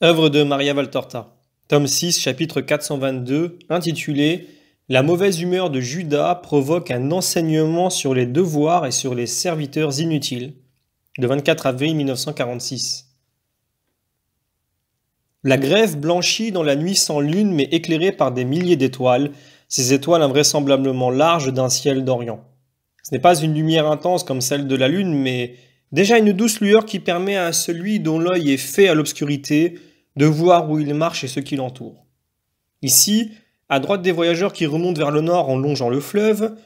Œuvre de Maria Valtorta. Tome 6, chapitre 422, intitulé La mauvaise humeur de Judas provoque un enseignement sur les devoirs et sur les serviteurs inutiles, le 24 avril 1946. La grève blanchit dans la nuit sans lune mais éclairée par des milliers d'étoiles, ces étoiles invraisemblablement larges d'un ciel d'Orient. Ce n'est pas une lumière intense comme celle de la lune, mais déjà une douce lueur qui permet à celui dont l'œil est fait à l'obscurité de voir où il marche et ce qui l'entoure. Ici, à droite des voyageurs qui remontent vers le nord en longeant le fleuve,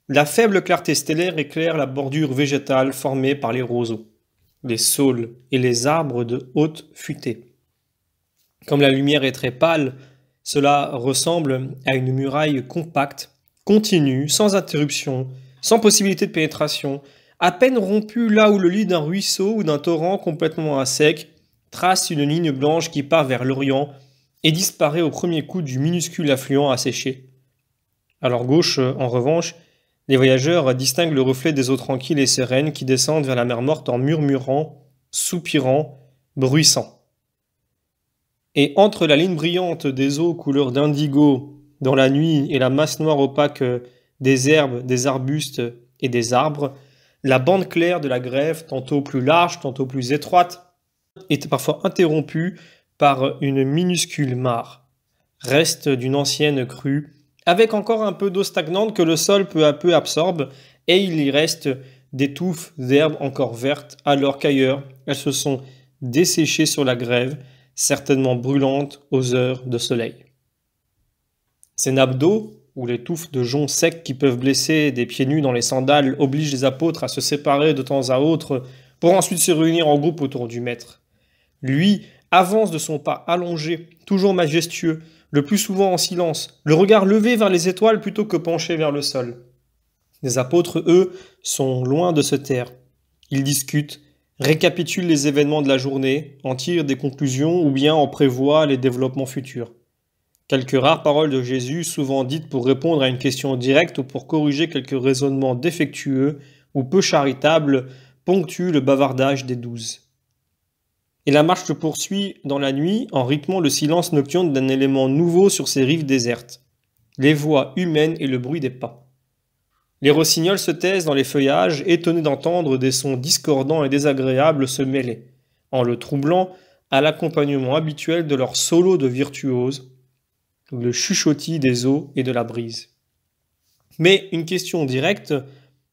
la faible clarté stellaire éclaire la bordure végétale formée par les roseaux, les saules et les arbres de haute futée. Comme la lumière est très pâle, cela ressemble à une muraille compacte, continue, sans interruption, sans possibilité de pénétration, à peine rompue là où le lit d'un ruisseau ou d'un torrent complètement à sec trace une ligne blanche qui part vers l'Orient et disparaît au premier coup du minuscule affluent asséché. À leur gauche, en revanche, les voyageurs distinguent le reflet des eaux tranquilles et sereines qui descendent vers la mer Morte en murmurant, soupirant, bruissant. Et entre la ligne brillante des eaux couleur d'indigo dans la nuit et la masse noire opaque des herbes, des arbustes et des arbres, la bande claire de la grève, tantôt plus large, tantôt plus étroite, est parfois interrompue par une minuscule mare, reste d'une ancienne crue, avec encore un peu d'eau stagnante que le sol peu à peu absorbe, et il y reste des touffes d'herbes encore vertes, alors qu'ailleurs elles se sont desséchées sur la grève, certainement brûlantes aux heures de soleil. Ces nappes d'eau, ou les touffes de joncs secs qui peuvent blesser des pieds nus dans les sandales, obligent les apôtres à se séparer de temps à autre pour ensuite se réunir en groupe autour du maître. Lui avance de son pas allongé, toujours majestueux, le plus souvent en silence, le regard levé vers les étoiles plutôt que penché vers le sol. Les apôtres, eux, sont loin de se taire. Ils discutent, récapitulent les événements de la journée, en tirent des conclusions ou bien en prévoient les développements futurs. Quelques rares paroles de Jésus, souvent dites pour répondre à une question directe ou pour corriger quelques raisonnements défectueux ou peu charitables, ponctuent le bavardage des 12. Et la marche se poursuit dans la nuit en rythmant le silence nocturne d'un élément nouveau sur ces rives désertes, les voix humaines et le bruit des pas. Les rossignols se taisent dans les feuillages, étonnés d'entendre des sons discordants et désagréables se mêler, en le troublant à l'accompagnement habituel de leur solo de virtuose, le chuchotis des eaux et de la brise. Mais une question directe,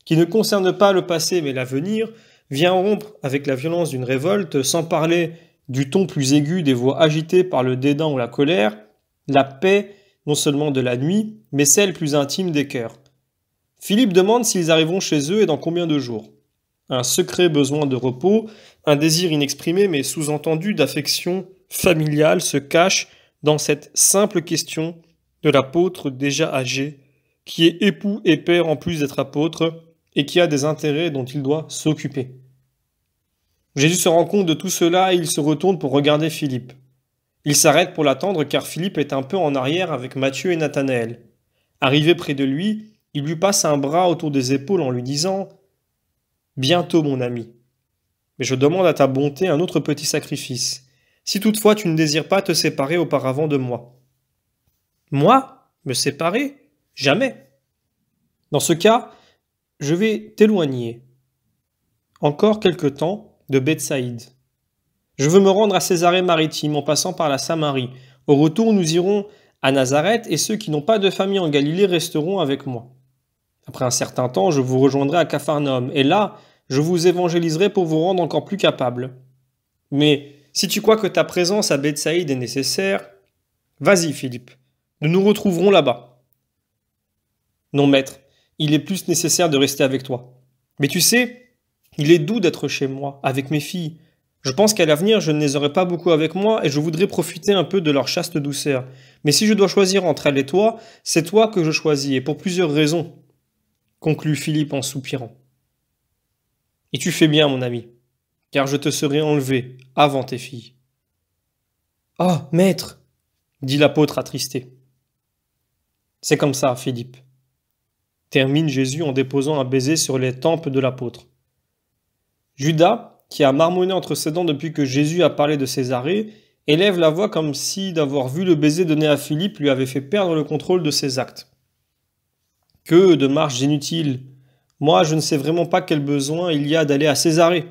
qui ne concerne pas le passé mais l'avenir, vient rompre avec la violence d'une révolte, sans parler du ton plus aigu des voix agitées par le dédain ou la colère, la paix non seulement de la nuit, mais celle plus intime des cœurs. Philippe demande s'ils arriveront chez eux et dans combien de jours. Un secret besoin de repos, un désir inexprimé mais sous-entendu d'affection familiale se cache dans cette simple question de l'apôtre déjà âgé, qui est époux et père en plus d'être apôtre, et qui a des intérêts dont il doit s'occuper. Jésus se rend compte de tout cela et il se retourne pour regarder Philippe. Il s'arrête pour l'attendre car Philippe est un peu en arrière avec Matthieu et Nathanaël. Arrivé près de lui, il lui passe un bras autour des épaules en lui disant « Bientôt, mon ami. Mais je demande à ta bonté un autre petit sacrifice, si toutefois tu ne désires pas te séparer auparavant de moi. » « Moi? Me séparer? Jamais. Dans ce cas, je vais t'éloigner. Encore quelque temps de Bethsaïde. Je veux me rendre à Césarée-Maritime en passant par la Samarie. Au retour, nous irons à Nazareth et ceux qui n'ont pas de famille en Galilée resteront avec moi. Après un certain temps, je vous rejoindrai à Capharnaüm et là, je vous évangéliserai pour vous rendre encore plus capable. Mais si tu crois que ta présence à Bethsaïde est nécessaire, vas-y, Philippe, nous nous retrouverons là-bas. Non, maître, il est plus nécessaire de rester avec toi. Mais tu sais, il est doux d'être chez moi, avec mes filles. Je pense qu'à l'avenir, je ne les aurai pas beaucoup avec moi et je voudrais profiter un peu de leur chaste douceur. Mais si je dois choisir entre elles et toi, c'est toi que je choisis, et pour plusieurs raisons, conclut Philippe en soupirant. Et tu fais bien, mon ami, car je te serai enlevé avant tes filles. Oh, maître, dit l'apôtre attristé. C'est comme ça, Philippe, termine Jésus en déposant un baiser sur les tempes de l'apôtre. Judas, qui a marmonné entre ses dents depuis que Jésus a parlé de Césarée, élève la voix comme si d'avoir vu le baiser donné à Philippe lui avait fait perdre le contrôle de ses actes. Que de marches inutiles! Moi, je ne sais vraiment pas quel besoin il y a d'aller à Césarée.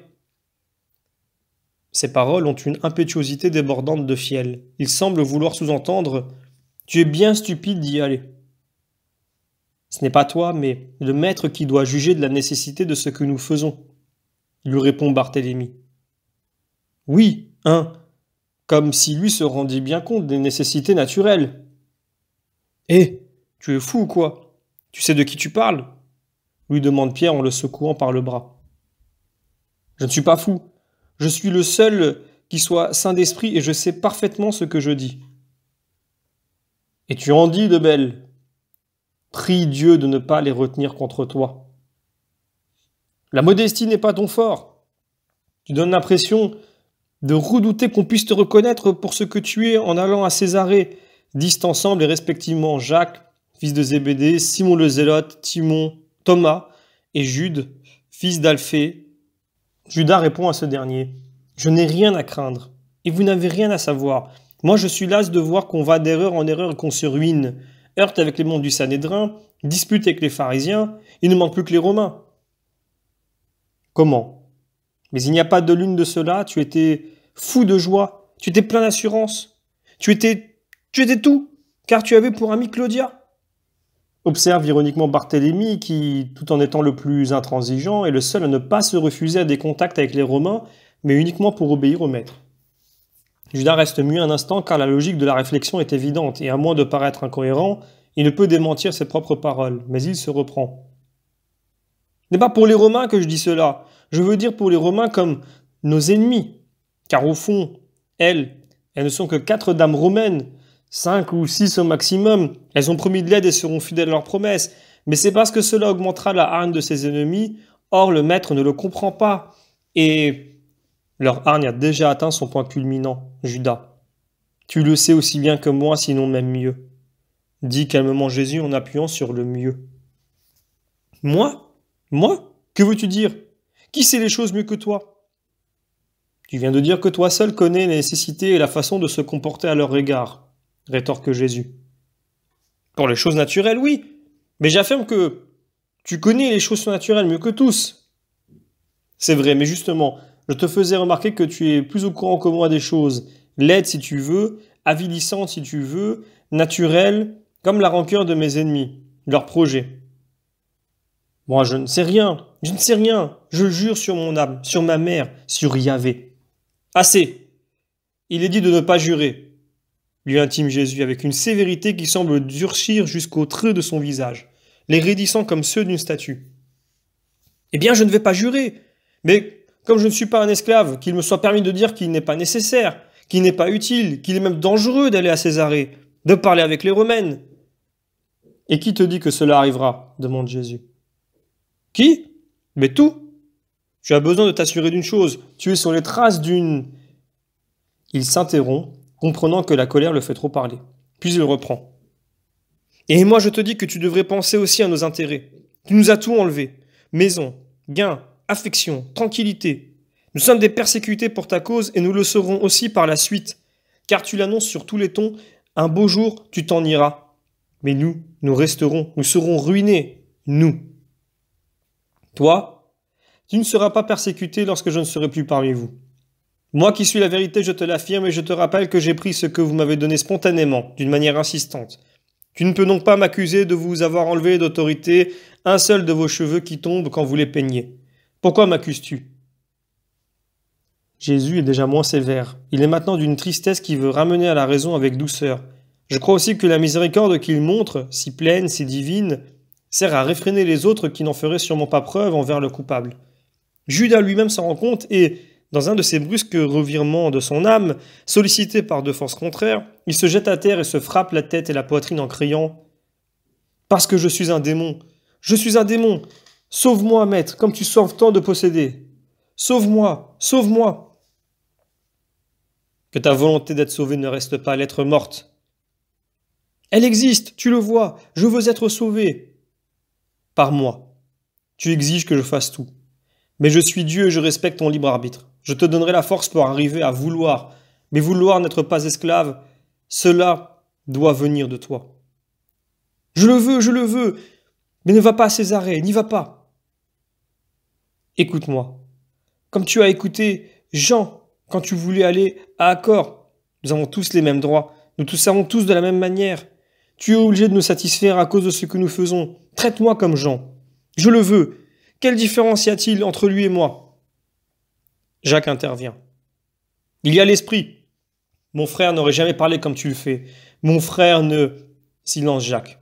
Ces paroles ont une impétuosité débordante de fiel. Il semble vouloir sous-entendre « Tu es bien stupide d'y aller ». Ce n'est pas toi, mais le maître qui doit juger de la nécessité de ce que nous faisons, lui répond Barthélemy. Oui, hein, comme si lui se rendait bien compte des nécessités naturelles. Eh, tu es fou ou quoi? Tu sais de qui tu parles? Lui demande Pierre en le secouant par le bras. Je ne suis pas fou. Je suis le seul qui soit saint d'esprit et je sais parfaitement ce que je dis. Et tu en dis de belles. Prie Dieu de ne pas les retenir contre toi. La modestie n'est pas ton fort. Tu donnes l'impression de redouter qu'on puisse te reconnaître pour ce que tu es en allant à Césarée, disent ensemble et respectivement Jacques, fils de Zébédée, Simon le Zélote, Timon, Thomas et Jude, fils d'Alphée. Judas répond à ce dernier. Je n'ai rien à craindre, et vous n'avez rien à savoir. Moi je suis las de voir qu'on va d'erreur en erreur et qu'on se ruine, heurte avec les membres du Sanhédrin, dispute avec les pharisiens, il ne manque plus que les Romains. Comment? Mais il n'y a pas de l'une de cela, tu étais fou de joie, tu étais plein d'assurance, tu étais tout, car tu avais pour ami Claudia. Observe ironiquement Barthélemy qui, tout en étant le plus intransigeant, est le seul à ne pas se refuser à des contacts avec les Romains, mais uniquement pour obéir au maître. Judas reste muet un instant car la logique de la réflexion est évidente, et à moins de paraître incohérent, il ne peut démentir ses propres paroles, mais il se reprend. Ce n'est pas pour les Romains que je dis cela, je veux dire pour les Romains comme nos ennemis, car au fond, elles ne sont que 4 dames romaines, 5 ou 6 au maximum, elles ont promis de l'aide et seront fidèles à leurs promesses, mais c'est parce que cela augmentera la hargne de ses ennemis, or le maître ne le comprend pas, et leur hargne a déjà atteint son point culminant, Judas. Tu le sais aussi bien que moi, sinon même mieux, dit calmement Jésus en appuyant sur le mieux. Moi? Moi? Que veux-tu dire? Qui sait les choses mieux que toi? Tu viens de dire que toi seul connais les nécessités et la façon de se comporter à leur égard, rétorque Jésus. Pour les choses naturelles, oui, mais j'affirme que tu connais les choses naturelles mieux que tous. C'est vrai, mais justement, je te faisais remarquer que tu es plus au courant que moi des choses, laides si tu veux, avilissantes si tu veux, naturelles, comme la rancœur de mes ennemis, leurs projets. Moi, je ne sais rien, je jure sur mon âme, sur ma mère, sur Yahvé. Assez! Il est dit de ne pas jurer, lui intime Jésus avec une sévérité qui semble durcir jusqu'aux traits de son visage, les raidissant comme ceux d'une statue. Eh bien, je ne vais pas jurer, mais comme je ne suis pas un esclave, qu'il me soit permis de dire qu'il n'est pas nécessaire, qu'il n'est pas utile, qu'il est même dangereux d'aller à Césarée, de parler avec les Romaines. Et qui te dit que cela arrivera? Demande Jésus. Qui? Mais tout. Tu as besoin de t'assurer d'une chose, tu es sur les traces d'une... Il s'interrompt, comprenant que la colère le fait trop parler. Puis il reprend. Et moi je te dis que tu devrais penser aussi à nos intérêts. Tu nous as tout enlevé. Maison, gain, affection, tranquillité. Nous sommes des persécutés pour ta cause et nous le serons aussi par la suite. Car tu l'annonces sur tous les tons, un beau jour tu t'en iras. Mais nous resterons, nous serons ruinés, nous. Toi, tu ne seras pas persécuté lorsque je ne serai plus parmi vous. Moi qui suis la vérité, je te l'affirme et je te rappelle que j'ai pris ce que vous m'avez donné spontanément, d'une manière insistante. Tu ne peux donc pas m'accuser de vous avoir enlevé d'autorité un seul de vos cheveux qui tombent quand vous les peignez. Pourquoi m'accuses-tu? Jésus est déjà moins sévère. Il est maintenant d'une tristesse qui veut ramener à la raison avec douceur. Je crois aussi que la miséricorde qu'il montre, si pleine, si divine, sert à réfréner les autres qui n'en feraient sûrement pas preuve envers le coupable. Judas lui-même s'en rend compte et, dans un de ces brusques revirements de son âme, sollicité par deux forces contraires, il se jette à terre et se frappe la tête et la poitrine en criant « Parce que je suis un démon! Je suis un démon! Sauve-moi, maître, comme tu sauves tant de possédés! Sauve-moi! Sauve-moi !» Que ta volonté d'être sauvé ne reste pas l'être morte. Elle existe, tu le vois, je veux être sauvé. Par moi. Tu exiges que je fasse tout. Mais je suis Dieu et je respecte ton libre arbitre. Je te donnerai la force pour arriver à vouloir, Mais vouloir n'être pas esclave, cela doit venir de toi. Je le veux, mais ne va pas à Césarée, n'y va pas. Écoute-moi, comme tu as écouté Jean quand tu voulais aller à Accord. Nous avons tous les mêmes droits, nous tous savons tous de la même manière. Tu es obligé de nous satisfaire à cause de ce que nous faisons. Traite-moi comme Jean. Je le veux. Quelle différence y a-t-il entre lui et moi? Jacques intervient. Il y a l'esprit. Mon frère n'aurait jamais parlé comme tu le fais. Mon frère ne... Silence, Jacques.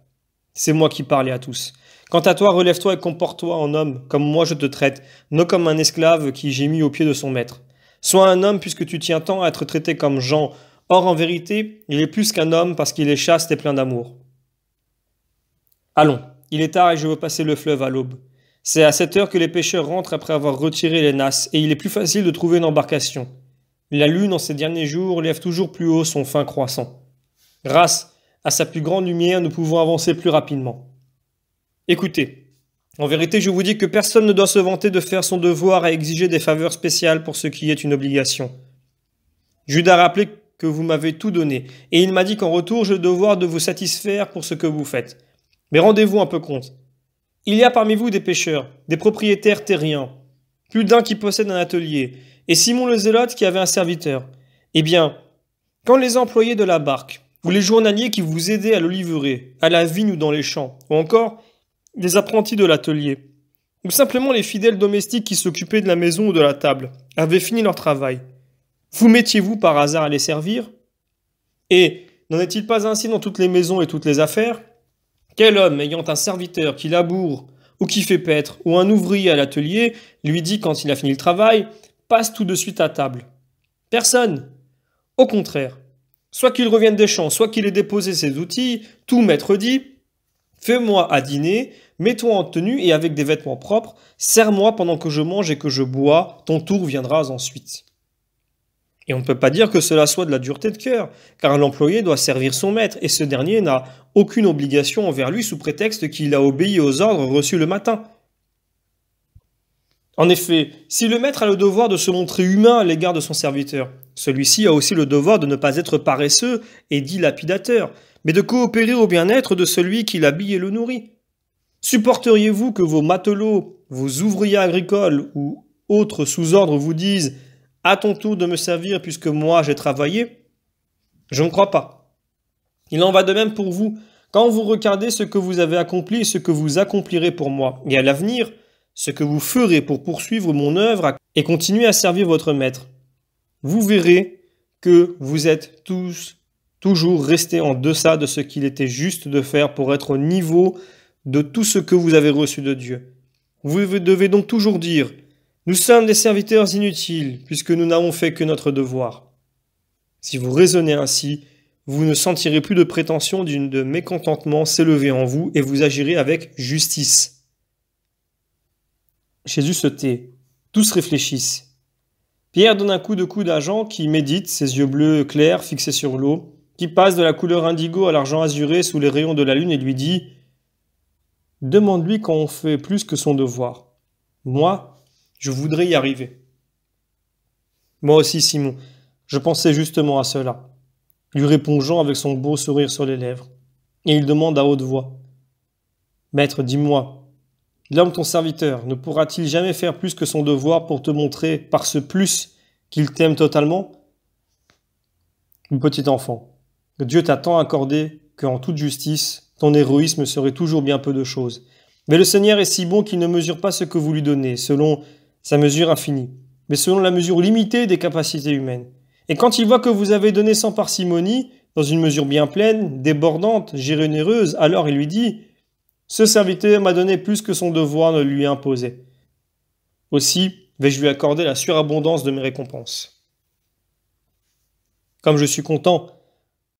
C'est moi qui parlais à tous. Quant à toi, relève-toi et comporte-toi en homme, comme moi je te traite, non comme un esclave qui gémit aux pieds de son maître. Sois un homme puisque tu tiens tant à être traité comme Jean. Or, en vérité, il est plus qu'un homme parce qu'il est chaste et plein d'amour. Allons, il est tard et je veux passer le fleuve à l'aube. C'est à cette heure que les pêcheurs rentrent après avoir retiré les nasses, et il est plus facile de trouver une embarcation. La lune, en ces derniers jours, lève toujours plus haut son fin croissant. Grâce à sa plus grande lumière, nous pouvons avancer plus rapidement. Écoutez, en vérité, je vous dis que personne ne doit se vanter de faire son devoir et exiger des faveurs spéciales pour ce qui est une obligation. Judas a rappelé que vous m'avez tout donné, et il m'a dit qu'en retour, j'ai le devoir de vous satisfaire pour ce que vous faites. Mais rendez-vous un peu compte. Il y a parmi vous des pêcheurs, des propriétaires terriens, plus d'un qui possède un atelier, et Simon le Zélote qui avait un serviteur. Eh bien, quand les employés de la barque, ou les journaliers qui vous aidaient à l'oliveraie, à la vigne ou dans les champs, ou encore les apprentis de l'atelier, ou simplement les fidèles domestiques qui s'occupaient de la maison ou de la table, avaient fini leur travail, vous mettiez-vous par hasard à les servir? Et n'en est-il pas ainsi dans toutes les maisons et toutes les affaires? Quel homme ayant un serviteur qui laboure ou qui fait paître, ou un ouvrier à l'atelier, lui dit quand il a fini le travail, passe tout de suite à table? Personne. Au contraire, soit qu'il revienne des champs, soit qu'il ait déposé ses outils, tout maître dit, fais-moi à dîner, mets-toi en tenue et avec des vêtements propres, sers-moi pendant que je mange et que je bois, ton tour viendra ensuite. Et on ne peut pas dire que cela soit de la dureté de cœur, car l'employé doit servir son maître, et ce dernier n'a aucune obligation envers lui sous prétexte qu'il a obéi aux ordres reçus le matin. En effet, si le maître a le devoir de se montrer humain à l'égard de son serviteur, celui-ci a aussi le devoir de ne pas être paresseux et dilapidateur, mais de coopérer au bien-être de celui qui l'habille et le nourrit. Supporteriez-vous que vos matelots, vos ouvriers agricoles ou autres sous-ordres vous disent « À ton tour de me servir puisque moi j'ai travaillé » Je ne crois pas. Il en va de même pour vous. Quand vous regardez ce que vous avez accompli et ce que vous accomplirez pour moi, et à l'avenir, ce que vous ferez pour poursuivre mon œuvre et continuer à servir votre maître, vous verrez que vous êtes tous toujours restés en deçà de ce qu'il était juste de faire pour être au niveau de tout ce que vous avez reçu de Dieu. Vous devez donc toujours dire « Nous sommes des serviteurs inutiles, puisque nous n'avons fait que notre devoir. » Si vous raisonnez ainsi, vous ne sentirez plus de prétention de mécontentement s'élever en vous et vous agirez avec justice. Jésus se tait. Tous réfléchissent. Pierre donne un coup de coude à Jean qui médite, ses yeux bleus clairs fixés sur l'eau, qui passe de la couleur indigo à l'argent azuré sous les rayons de la lune et lui dit « Demande-lui quand on fait plus que son devoir. Moi, je voudrais y arriver. » Moi aussi, Simon, je pensais justement à cela, lui répond Jean avec son beau sourire sur les lèvres. Et il demande à haute voix « Maître, dis-moi, l'homme ton serviteur ne pourra-t-il jamais faire plus que son devoir pour te montrer par ce plus qu'il t'aime totalement? Mon petit enfant, Dieu t'a tant accordé qu'en toute justice, ton héroïsme serait toujours bien peu de choses. Mais le Seigneur est si bon qu'il ne mesure pas ce que vous lui donnez, selon sa mesure infinie, mais selon la mesure limitée des capacités humaines. Et quand il voit que vous avez donné sans parcimonie, dans une mesure bien pleine, débordante, généreuse, alors il lui dit « Ce serviteur m'a donné plus que son devoir ne lui imposait. Aussi vais-je lui accorder la surabondance de mes récompenses. » Comme je suis content